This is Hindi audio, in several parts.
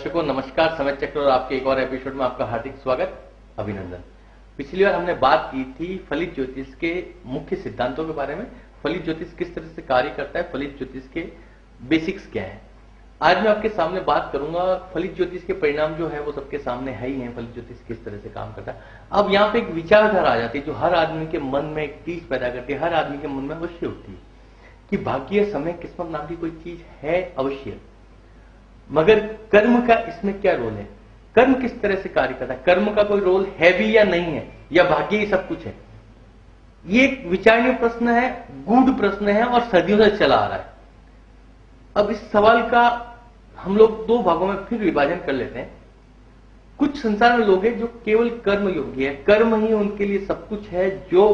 दर्शकों नमस्कार, समय चक्र और आपके एक और एपिसोड में आपका हार्दिक स्वागत, अभिनंदन। पिछली बार हमने बात की थी फलित ज्योतिष के मुख्य सिद्धांतों के बारे में। फलित ज्योतिष किस तरह से कार्य करता है, फलित ज्योतिष के बेसिक्स क्या है। आज मैं आपके सामने बात करूंगा। फलित ज्योतिष के परिणाम जो है वो सबके सामने है ही है, फलित ज्योतिष किस तरह से काम करता है। अब यहाँ पे एक विचारधारा आ जाती है जो हर आदमी के मन में एक चीज पैदा करती है, हर आदमी के मन में अवश्य उठती है कि भाग्य, समय, किस्मत नाम की कोई चीज है अवश्य, मगर कर्म का इसमें क्या रोल है, कर्म किस तरह से कार्य करता है, कर्म का कोई रोल है भी या नहीं है, या भाग्य ही सब कुछ है। ये एक विचारणीय प्रश्न है, गूढ़ प्रश्न है और सदियों से चला आ रहा है। अब इस सवाल का हम लोग दो भागों में फिर विभाजन कर लेते हैं। कुछ संसार में लोग हैं जो केवल कर्म योग्य है, कर्म ही उनके लिए सब कुछ है, जो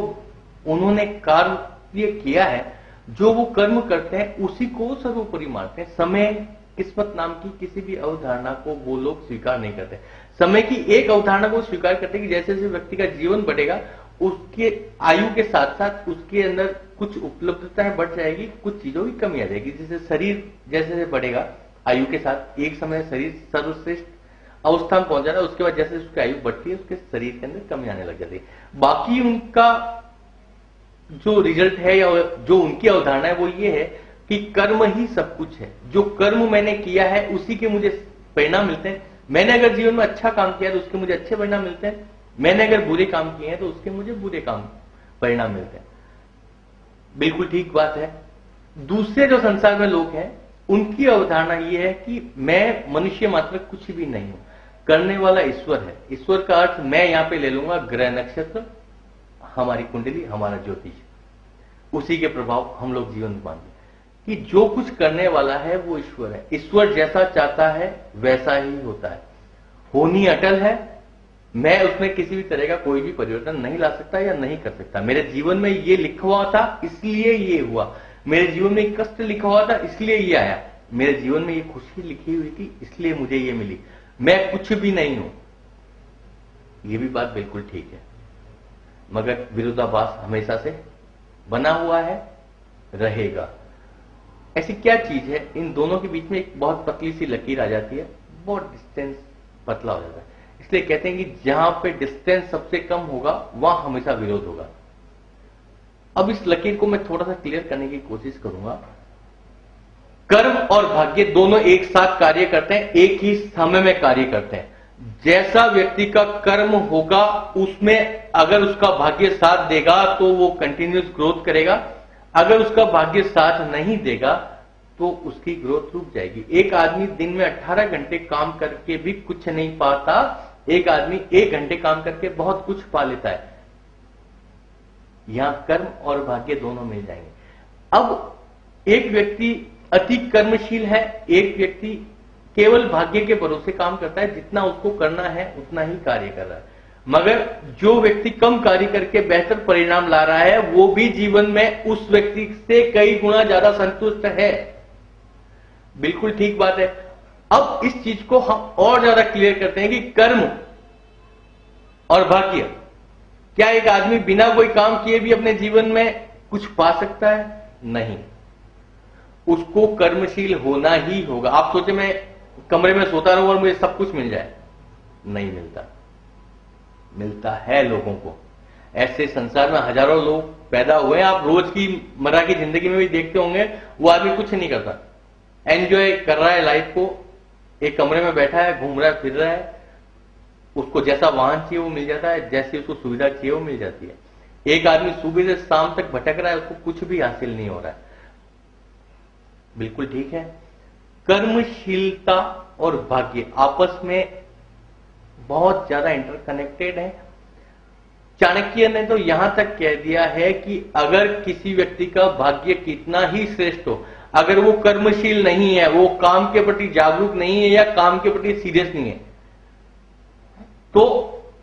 उन्होंने कार्य किया है, जो वो कर्म करते हैं उसी को सर्वोपरि मानते हैं। समय, किस्मत नाम की किसी भी अवधारणा को वो लोग स्वीकार नहीं करते। समय की एक अवधारणा को स्वीकार करते हैं कि जैसे जैसे व्यक्ति का जीवन बढ़ेगा उसके आयु के साथ साथ उसके अंदर कुछ उपलब्धताएं बढ़ जाएगी, कुछ चीजों की कमी आ जाएगी। जैसे शरीर जैसे जैसे बढ़ेगा आयु के साथ, एक समय शरीर सर्वश्रेष्ठ अवस्था में पहुंच जाता है, उसके बाद जैसे उसकी आयु बढ़ती है उसके शरीर के अंदर कमी आने लग जाती है। बाकी उनका जो रिजल्ट है या जो उनकी अवधारणा है वो ये है कि कर्म ही सब कुछ है, जो कर्म मैंने किया है उसी के मुझे परिणाम मिलते हैं। मैंने अगर जीवन में अच्छा काम किया तो उसके मुझे अच्छे परिणाम मिलते हैं, मैंने अगर बुरे काम किए हैं तो उसके मुझे बुरे काम परिणाम मिलते हैं। बिल्कुल ठीक बात है। दूसरे जो संसार में लोग हैं उनकी अवधारणा यह है कि मैं मनुष्य मात्र कुछ भी नहीं हूं, करने वाला ईश्वर है। ईश्वर का अर्थ मैं यहां पे ले लूंगा ग्रह नक्षत्र, हमारी कुंडली, हमारा ज्योतिष, उसी के प्रभाव हम लोग जीवन में मानते हैं कि जो कुछ करने वाला है वो ईश्वर है। ईश्वर जैसा चाहता है वैसा ही होता है, होनी अटल है। मैं उसमें किसी भी तरह का कोई भी परिवर्तन नहीं ला सकता या नहीं कर सकता। मेरे जीवन में ये लिखा हुआ था इसलिए ये हुआ, मेरे जीवन में एक कष्ट लिखा हुआ था इसलिए ये आया, मेरे जीवन में ये खुशी लिखी हुई थी इसलिए मुझे ये मिली। मैं कुछ भी नहीं हूं, ये भी बात बिल्कुल ठीक है, मगर विरोधाभास हमेशा से बना हुआ है, रहेगा। ऐसी क्या चीज है, इन दोनों के बीच में एक बहुत पतली सी लकीर आ जाती है, बहुत डिस्टेंस पतला हो जाता है। इसलिए कहते हैं कि जहां पे डिस्टेंस सबसे कम होगा वहां हमेशा विरोध होगा। अब इस लकीर को मैं थोड़ा सा क्लियर करने की कोशिश करूंगा। कर्म और भाग्य दोनों एक साथ कार्य करते हैं, एक ही समय में कार्य करते हैं। जैसा व्यक्ति का कर्म होगा उसमें अगर उसका भाग्य साथ देगा तो वो कंटिन्यूस ग्रोथ करेगा, अगर उसका भाग्य साथ नहीं देगा तो उसकी ग्रोथ रुक जाएगी। एक आदमी दिन में 18 घंटे काम करके भी कुछ नहीं पाता, एक आदमी 1 घंटे काम करके बहुत कुछ पा लेता है। यहां कर्म और भाग्य दोनों मिल जाएंगे। अब एक व्यक्ति अति कर्मशील है, एक व्यक्ति केवल भाग्य के भरोसे काम करता है, जितना उसको करना है उतना ही कार्य कर रहा है। मगर जो व्यक्ति कम कार्य करके बेहतर परिणाम ला रहा है वो भी जीवन में उस व्यक्ति से कई गुना ज्यादा संतुष्ट है। बिल्कुल ठीक बात है। अब इस चीज को हम और ज्यादा क्लियर करते हैं कि कर्म और भाग्य, क्या एक आदमी बिना कोई काम किए भी अपने जीवन में कुछ पा सकता है? नहीं, उसको कर्मशील होना ही होगा। आप सोचे मैं कमरे में सोता रहूं और मुझे सब कुछ मिल जाए, नहीं मिलता। मिलता है लोगों को। ऐसे संसार में हजारों लोग पैदा हुए हैं, आप रोज की मर्रा की जिंदगी में भी देखते होंगे, वो आदमी कुछ नहीं करता, एंजॉय कर रहा है लाइफ को, एक कमरे में बैठा है, घूम रहा है, फिर रहा है, उसको जैसा वाहन चाहिए वो मिल जाता है, जैसी उसको सुविधा चाहिए वो मिल जाती है। एक आदमी सुबह से शाम तक भटक रहा है, उसको कुछ भी हासिल नहीं हो रहा है। बिल्कुल ठीक है। कर्मशीलता और भाग्य आपस में बहुत ज्यादा इंटरकनेक्टेड है। चाणक्य ने तो यहां तक कह दिया है कि अगर किसी व्यक्ति का भाग्य कितना ही श्रेष्ठ हो, अगर वो कर्मशील नहीं है, वो काम के प्रति जागरूक नहीं है या काम के प्रति सीरियस नहीं है, तो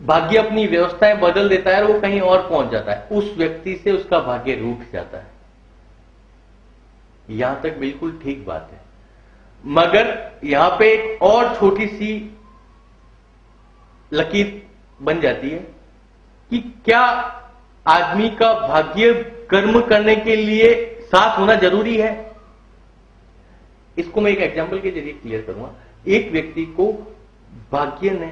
भाग्य अपनी व्यवस्थाएं बदल देता है और वो कहीं और पहुंच जाता है, उस व्यक्ति से उसका भाग्य रूठ जाता है। यहां तक बिल्कुल ठीक बात है। मगर यहां पे एक और छोटी सी लकीर बन जाती है कि क्या आदमी का भाग्य कर्म करने के लिए साथ होना जरूरी है? इसको मैं एक एग्जांपल के जरिए क्लियर करूंगा। एक व्यक्ति को भाग्य ने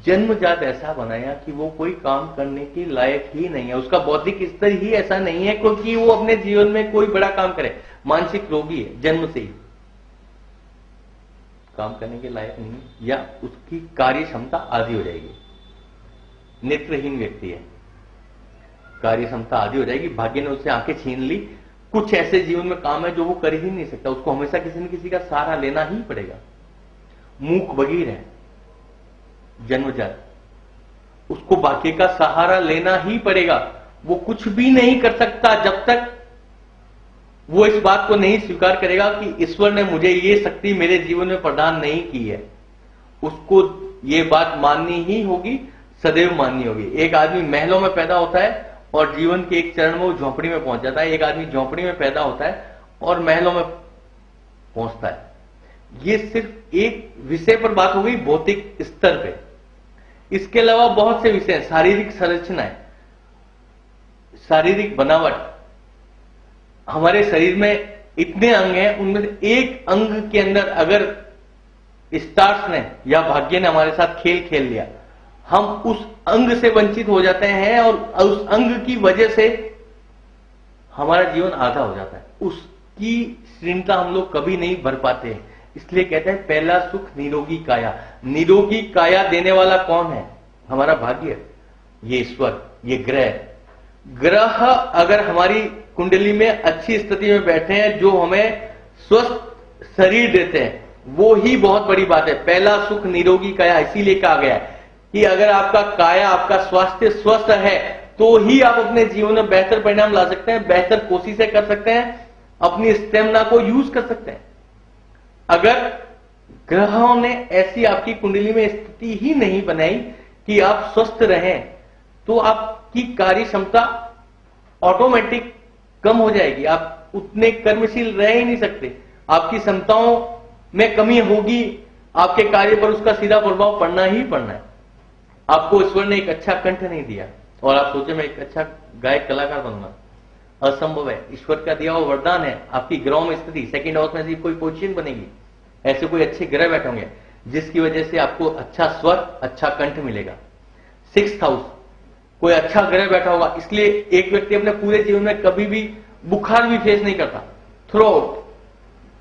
जन्मजात ऐसा बनाया कि वो कोई काम करने के लायक ही नहीं है, उसका बौद्धिक स्तर ही ऐसा नहीं है क्योंकि वो अपने जीवन में कोई बड़ा काम करे। मानसिक रोगी है जन्म से ही, काम करने के लायक नहीं है या उसकी कार्य क्षमता आधी हो जाएगी। नेत्रहीन व्यक्ति है, कार्य क्षमता आधी हो जाएगी, भाग्य ने उससे आंखें छीन ली। कुछ ऐसे जीवन में काम है जो वो कर ही नहीं सकता, उसको हमेशा किसी न किसी का सहारा लेना ही पड़ेगा। मूक बधिर है जन्मजात, उसको भाग्य का सहारा लेना ही पड़ेगा। वो कुछ भी नहीं कर सकता जब तक वो इस बात को नहीं स्वीकार करेगा कि ईश्वर ने मुझे ये शक्ति मेरे जीवन में प्रदान नहीं की है। उसको ये बात माननी ही होगी, सदैव माननी होगी। एक आदमी महलों में पैदा होता है और जीवन के एक चरण में वो झोंपड़ी में पहुंच जाता है। एक आदमी झोंपड़ी में पैदा होता है और महलों में पहुंचता है। ये सिर्फ एक विषय पर बात हो गई, भौतिक स्तर पे। इसके अलावा बहुत से विषय हैं, शारीरिक संरचनाएं, शारीरिक बनावट। हमारे शरीर में इतने अंग हैं, उनमें से एक अंग के अंदर अगर स्टार्स ने या भाग्य ने हमारे साथ खेल खेल लिया, हम उस अंग से वंचित हो जाते हैं और उस अंग की वजह से हमारा जीवन आधा हो जाता है। उसकी श्रृंखला हम लोग कभी नहीं भर पाते हैं। इसलिए कहते हैं पहला सुख निरोगी काया। निरोगी काया देने वाला कौन है? हमारा भाग्य, ये ईश्वर, ये ग्रह अगर हमारी कुंडली में अच्छी स्थिति में बैठे हैं, जो हमें स्वस्थ शरीर देते हैं, वो ही बहुत बड़ी बात है। पहला सुख निरोगी काया इसीलिए कहा गया है कि अगर आपका काया, आपका स्वास्थ्य स्वस्थ है तो ही आप अपने जीवन में बेहतर परिणाम ला सकते हैं, बेहतर कोशिशें कर सकते हैं, अपनी स्टेमिना को यूज कर सकते हैं। अगर ग्रहों ने ऐसी आपकी कुंडली में स्थिति ही नहीं बनाई कि आप स्वस्थ रहें, तो आपकी कार्य क्षमता ऑटोमेटिक कम हो जाएगी। आप उतने कर्मशील रह ही नहीं सकते, आपकी क्षमताओं में कमी होगी, आपके कार्य पर उसका सीधा प्रभाव पड़ना ही पड़ना है। आपको ईश्वर ने एक अच्छा कंठ नहीं दिया और आप सोचे मैं एक अच्छा गायक कलाकार बनूंगा, असंभव है। ईश्वर का दिया हुआ वरदान है। आपकी ग्रहों में स्थिति, सेकंड हाउस में से कोई पोजीशन बनेगी, ऐसे कोई अच्छे ग्रह बैठे होंगे जिसकी वजह से आपको अच्छा स्वर, अच्छा कंठ मिलेगा। सिक्स्थ हाउस, कोई अच्छा ग्रह बैठा होगा, इसलिए एक व्यक्ति अपने पूरे जीवन में कभी भी बुखार भी फेस नहीं करता। थ्रू आउट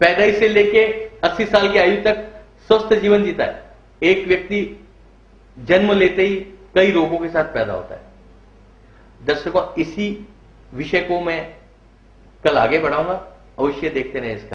पैदाइश से लेके 80 साल की आयु तक स्वस्थ जीवन जीता है। एक व्यक्ति जन्म लेते ही कई रोगों के साथ पैदा होता है। दर्शकों, इसी विषय को मैं कल आगे बढ़ाऊंगा, अवश्य देखते रहे इसका।